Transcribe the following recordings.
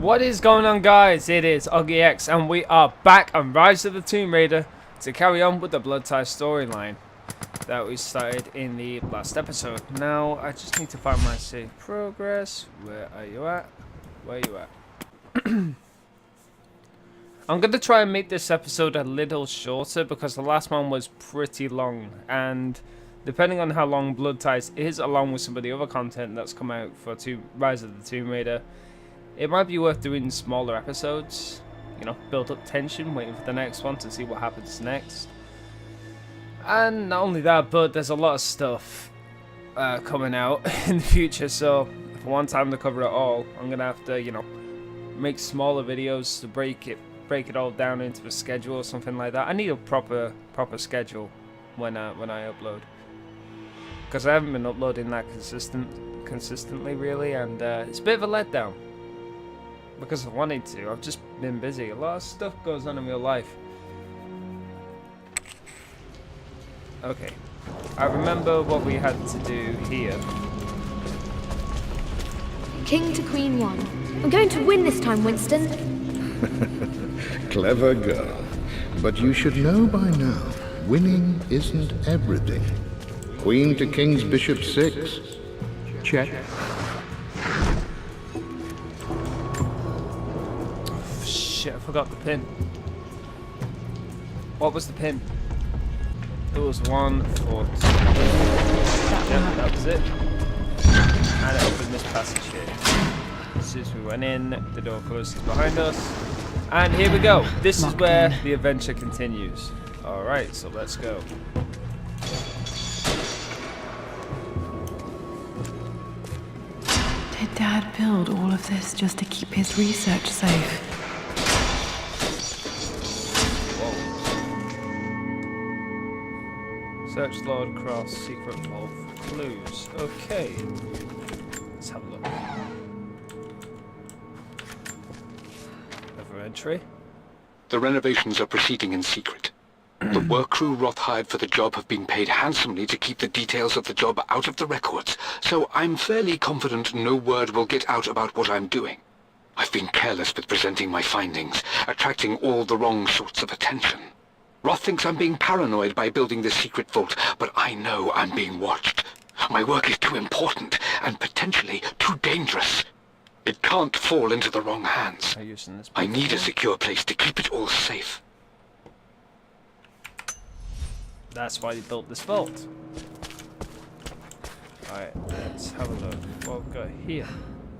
What is going on, guys? It is UglyX and we are back on Rise of the Tomb Raider to carry on with the Blood Ties storyline that we started in the last episode. Now I just need to find my save progress. Where are you at? Where are you at? I'm going to try and make this episode a little shorter because the last one was pretty long, and depending on how long Blood Ties is, along with some of the other content that's come out for Rise of the Tomb Raider, it might be worth doing smaller episodes, you know, build up tension, waiting for the next one to see what happens next. And not only that, but there's a lot of stuff coming out in the future, so if I want time to cover it all, I'm gonna have to, you know, make smaller videos to break it all down into a schedule or something like that. I need a proper schedule when I upload, because I haven't been uploading that consistently really, and it's a bit of a letdown. Because I wanted to, I've just been busy. A lot of stuff goes on in real life. Okay, I remember what we had to do here. King to Queen 1. I'm going to win this time, Winston. Clever girl. But you should know by now, winning isn't everything. Queen to King's Bishop 6. Check. Shit, I forgot the pin. What was the pin? It was 1, 4, 2. Yep, that was it. And it opened this passage here. As soon as we went in, the door closes behind us. And here we go. This is where the adventure continues. Alright, so let's go. Did Dad build all of this just to keep his research safe? Search Lord Croft's secret vault for clues. Okay. Let's have a look. Another entry. The renovations are proceeding in secret. The work crew Roth hired for the job have been paid handsomely to keep the details of the job out of the records, so I'm fairly confident no word will get out about what I'm doing. I've been careless with presenting my findings, attracting all the wrong sorts of attention. Roth thinks I'm being paranoid by building this secret vault, but I know I'm being watched. My work is too important, and potentially too dangerous. It can't fall into the wrong hands. I need a secure place to keep it all safe. That's why you built this vault. Alright, let's have a look. What we've got here.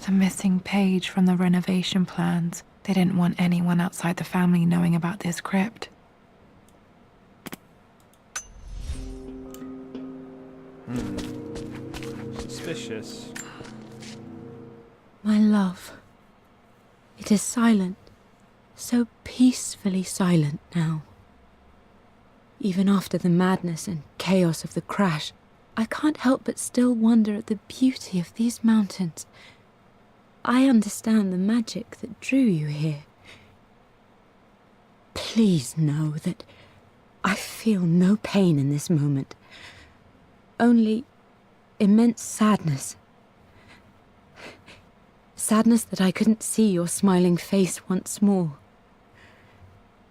The missing page from the renovation plans. They didn't want anyone outside the family knowing about this crypt. Suspicious. My love, it is silent, so peacefully silent now. Even after the madness and chaos of the crash, I can't help but still wonder at the beauty of these mountains. I understand the magic that drew you here. Please know that I feel no pain in this moment, only immense sadness. Sadness that I couldn't see your smiling face once more.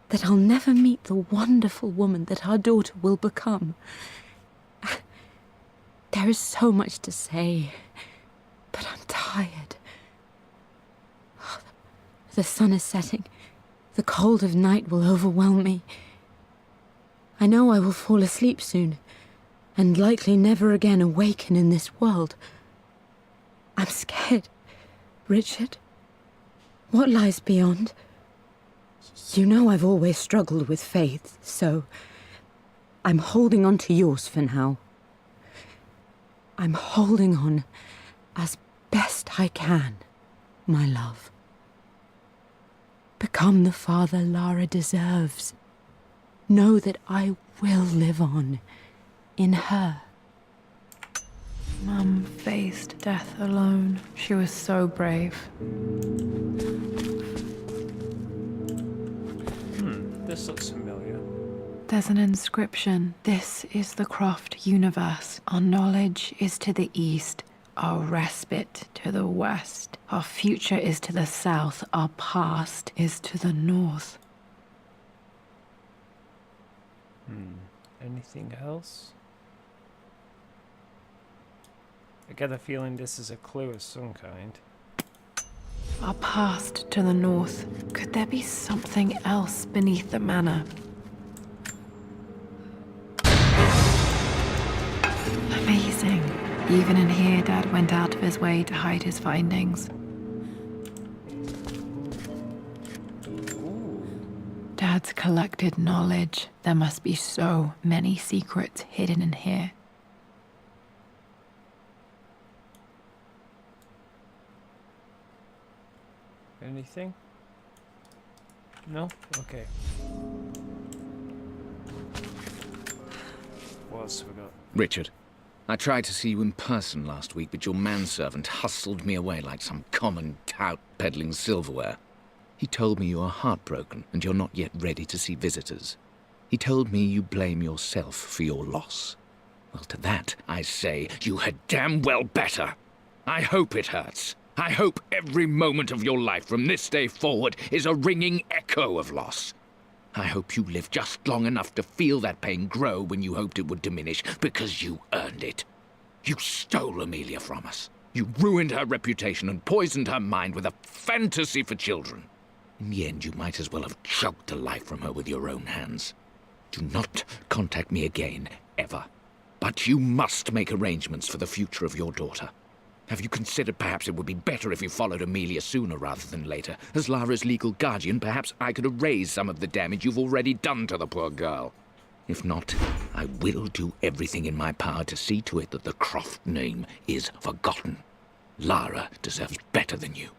That I'll never meet the wonderful woman that our daughter will become. There is so much to say, but I'm tired. The sun is setting. The cold of night will overwhelm me. I know I will fall asleep soon, and likely never again awaken in this world. I'm scared. Richard, what lies beyond? You know I've always struggled with faith, so I'm holding on to yours for now. I'm holding on as best I can, my love. Become the father Lara deserves. Know that I will live on in her. Mum faced death alone. She was so brave. This looks familiar. There's an inscription. This is the Croft universe. Our knowledge is to the east. Our respite to the west. Our future is to the south. Our past is to the north. Anything else? I get a feeling this is a clue of some kind. Our past to the north. Could there be something else beneath the manor? Amazing. Even in here, Dad went out of his way to hide his findings. Dad's collected knowledge. There must be so many secrets hidden in here. Anything? No? Okay. What else have we got? Richard, I tried to see you in person last week, but your manservant hustled me away like some common tout peddling silverware. He told me you are heartbroken and you're not yet ready to see visitors. He told me you blame yourself for your loss. Well, to that, I say you had damn well better. I hope it hurts. I hope every moment of your life from this day forward is a ringing echo of loss. I hope you live just long enough to feel that pain grow when you hoped it would diminish, because you earned it. You stole Amelia from us. You ruined her reputation and poisoned her mind with a fantasy for children. In the end, you might as well have choked the life from her with your own hands. Do not contact me again, ever. But you must make arrangements for the future of your daughter. Have you considered perhaps it would be better if you followed Amelia sooner rather than later? As Lara's legal guardian, perhaps I could erase some of the damage you've already done to the poor girl. If not, I will do everything in my power to see to it that the Croft name is forgotten. Lara deserves better than you.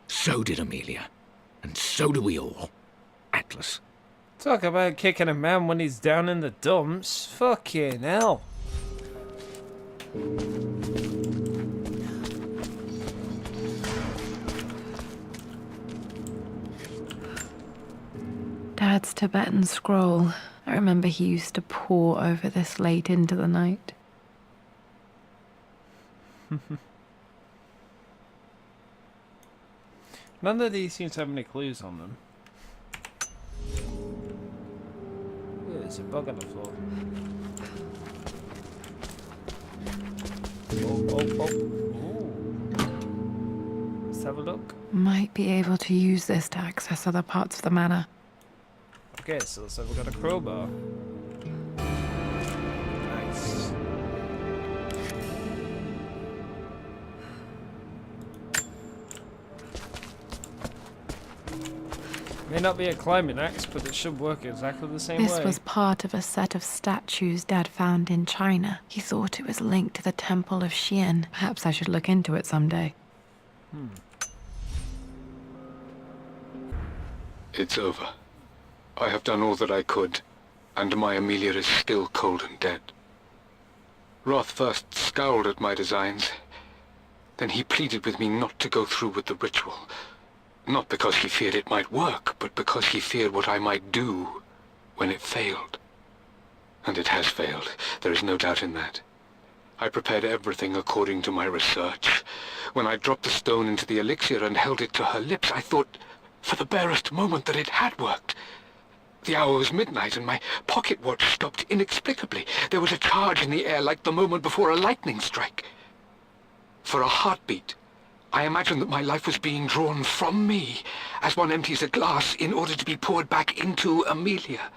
So did Amelia. And so do we all. Atlas. Talk about kicking a man when he's down in the dumps. Fucking hell. Dad's Tibetan scroll. I remember he used to pore over this late into the night. None of these seem to have any clues on them. Ooh, there's a bug on the floor. Oh. Ooh. Let's have a look. Might be able to use this to access other parts of the manor. Okay, so let's have a got a crowbar. Nice. May not be a climbing axe, but it should work exactly the same way. This was part of a set of statues Dad found in China. He thought it was linked to the Temple of Xian. Perhaps I should look into it someday. It's over. I have done all that I could, and my Amelia is still cold and dead. Roth first scowled at my designs. Then he pleaded with me not to go through with the ritual. Not because he feared it might work, but because he feared what I might do when it failed. And it has failed. There is no doubt in that. I prepared everything according to my research. When I dropped the stone into the elixir and held it to her lips, I thought for the barest moment that it had worked. The hour was midnight and my pocket watch stopped inexplicably. There was a charge in the air like the moment before a lightning strike. For a heartbeat, I imagined that my life was being drawn from me as one empties a glass in order to be poured back into Amelia.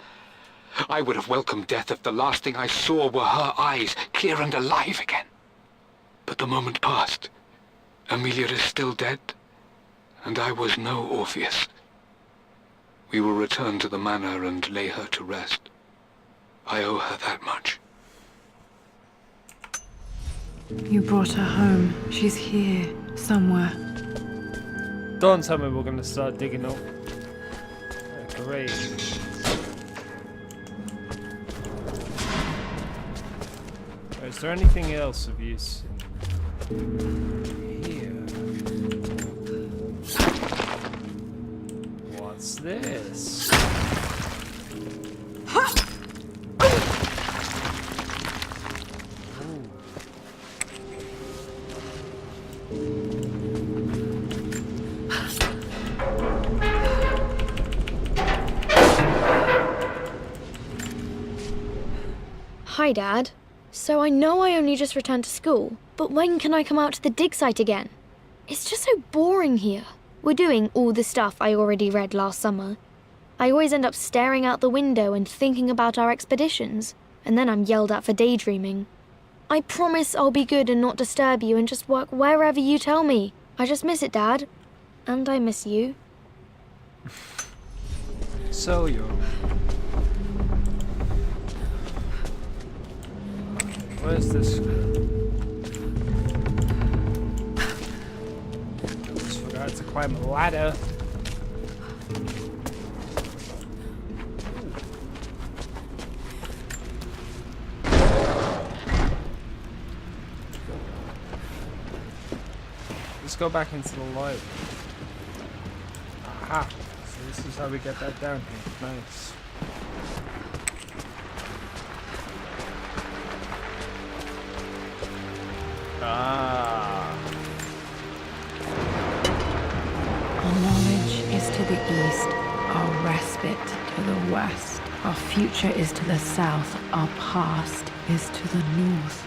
I would have welcomed death if the last thing I saw were her eyes, clear and alive again. But the moment passed. Amelia is still dead, and I was no Orpheus. We will return to the manor and lay her to rest. I owe her that much. You brought her home. She's here, somewhere. Don't tell me we're going to start digging up a grave. Is there anything else of use in here? What's this? Hi, Dad. So I know I only just returned to school, but when can I come out to the dig site again? It's just so boring here. We're doing all the stuff I already read last summer. I always end up staring out the window and thinking about our expeditions, and then I'm yelled at for daydreaming. I promise I'll be good and not disturb you and just work wherever you tell me. I just miss it, Dad. And I miss you. So young. Where's this? Just forgot to climb a ladder. Let's go back into the light. Aha! So this is how we get that down here. Nice. Ah. Our knowledge is to the east, our respite to the west. Our future is to the south, our past is to the north.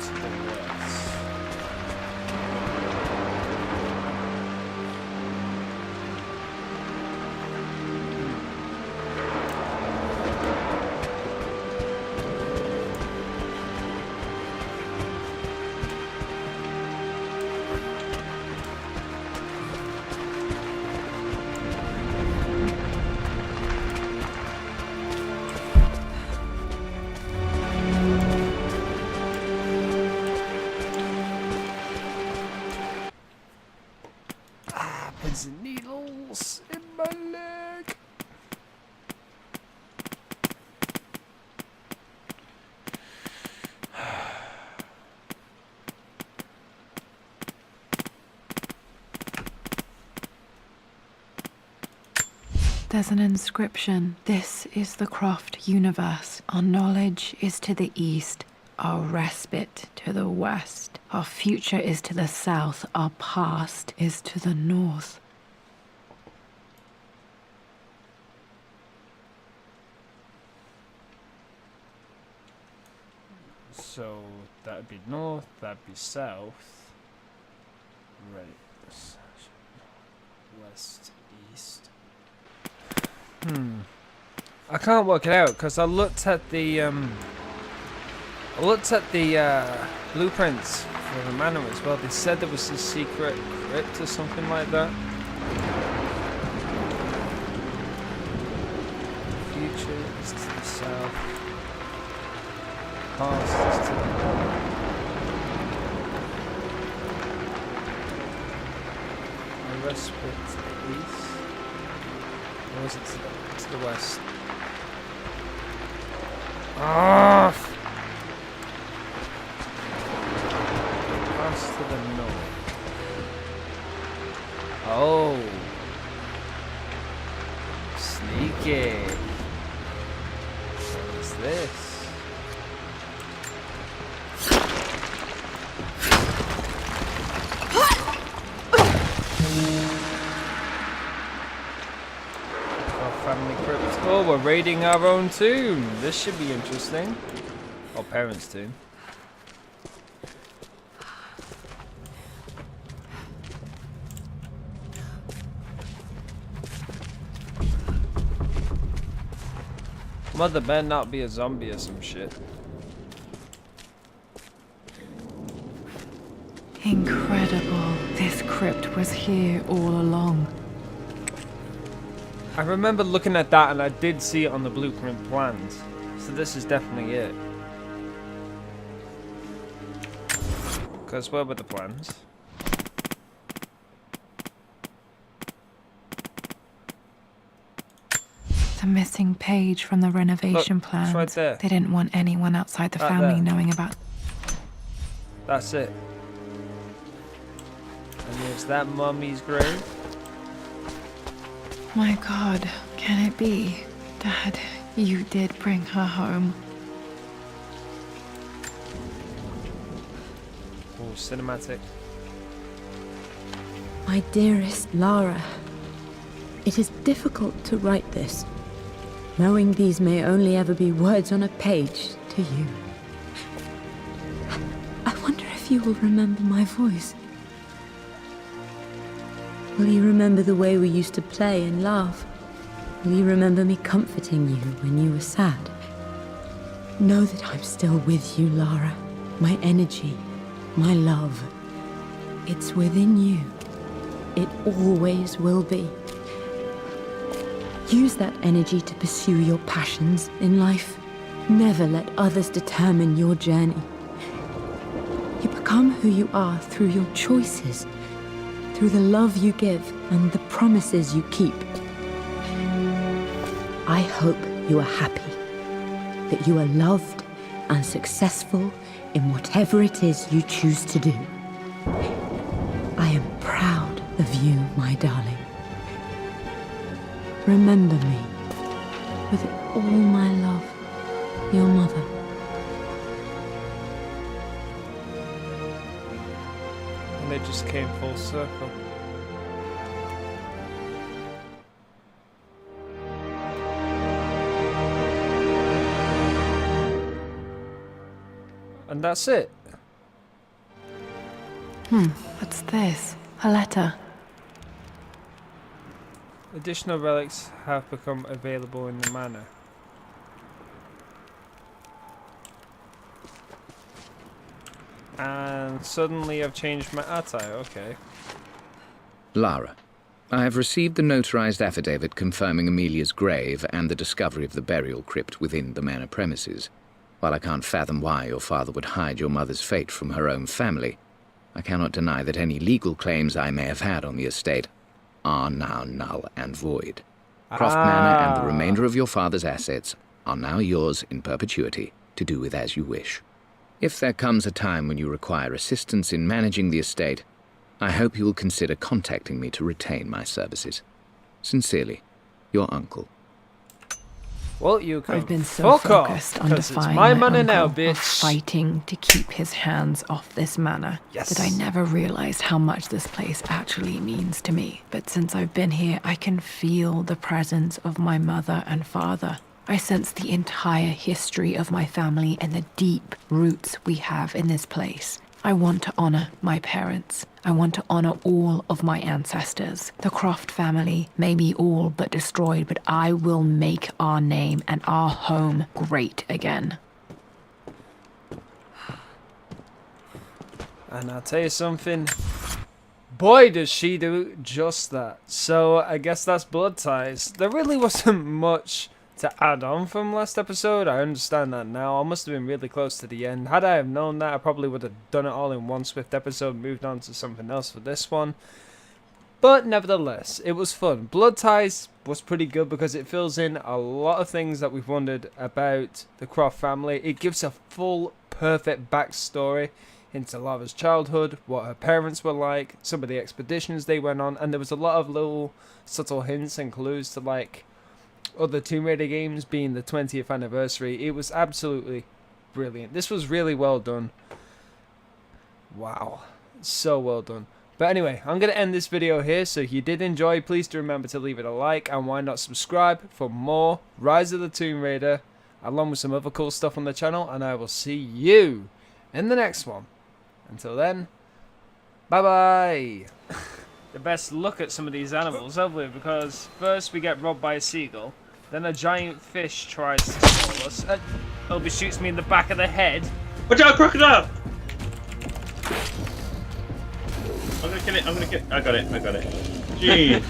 To the west. Pins and needles in my leg. There's an inscription. This is the Croft universe. Our knowledge is to the east, our respite to the west. Our future is to the south, our past is to the north. So that'd be north, that'd be south. Right. West, east. I can't work it out because I looked at the blueprints for the manor as well. They said there was a secret crypt or something like that. Future is to the south. Past is to the north. A respite to the east. Or is it to the west? Ah! Past to the north. Oh. Sneaky. What is this? Family crypt. Oh, we're raiding our own tomb. This should be interesting. Or parents' tomb. Mother better not be a zombie or some shit. Incredible. This crypt was here all along. I remember looking at that and I did see it on the blueprint plans. So this is definitely it. Because where were the plans? The missing page from the renovation Look, plans. it's right there. They didn't want anyone outside the Right family there. knowing about. That's it. And there's that mummy's grave. My God, can it be? Dad, you did bring her home. Oh, cinematic. My dearest Lara, it is difficult to write this, knowing these may only ever be words on a page to you. I wonder if you will remember my voice. Will you remember the way we used to play and laugh? Will you remember me comforting you when you were sad? Know that I'm still with you, Lara. My energy, my love. It's within you. It always will be. Use that energy to pursue your passions in life. Never let others determine your journey. You become who you are through your choices, through the love you give and the promises you keep. I hope you are happy, that you are loved and successful in whatever it is you choose to do. I am proud of you, my darling. Remember me, with all my love, your mother. And they just came full circle. And that's it. What's this? A letter. Additional relics have become available in the manor. And suddenly I've changed my attire, okay. Lara, I have received the notarized affidavit confirming Amelia's grave and the discovery of the burial crypt within the manor premises. While I can't fathom why your father would hide your mother's fate from her own family, I cannot deny that any legal claims I may have had on the estate are now null and void. Croft Manor and the remainder of your father's assets are now yours in perpetuity to do with as you wish. If there comes a time when you require assistance in managing the estate, I hope you will consider contacting me to retain my services. Sincerely, your uncle. Well, you can I've been so fuck off, focused on 'cause it's defying my my money now, uncle, of bitch. fighting to keep his hands off this manor, Yes. that I never realized how much this place actually means to me. But since I've been here, I can feel the presence of my mother and father. I sense the entire history of my family and the deep roots we have in this place. I want to honor my parents. I want to honor all of my ancestors. The Croft family may be all but destroyed, but I will make our name and our home great again. And I'll tell you something, boy does she do just that. So I guess that's Blood Ties. There really wasn't much to add on from last episode. I understand that now. I must have been really close to the end. Had I have known that, I probably would have done it all in one swift episode, moved on to something else for this one. But nevertheless, it was fun. Blood Ties was pretty good because it fills in a lot of things that we've wondered about the Croft family. It gives a full, perfect backstory into Lara's childhood, what her parents were like, some of the expeditions they went on, and there was a lot of little subtle hints and clues to like other Tomb Raider games being the 20th anniversary. It was absolutely brilliant. This was really well done. Wow, so well done. But anyway, I'm going to end this video here, so if you did enjoy, please do remember to leave it a like, and why not subscribe for more Rise of the Tomb Raider, along with some other cool stuff on the channel, and I will see you in the next one. Until then, bye-bye. The best look at some of these animals, have we? Because first we get robbed by a seagull, then a giant fish tries to swallow us. Elby shoots me in the back of the head. Watch out, crocodile! I'm gonna kill it, I got it. Jeez.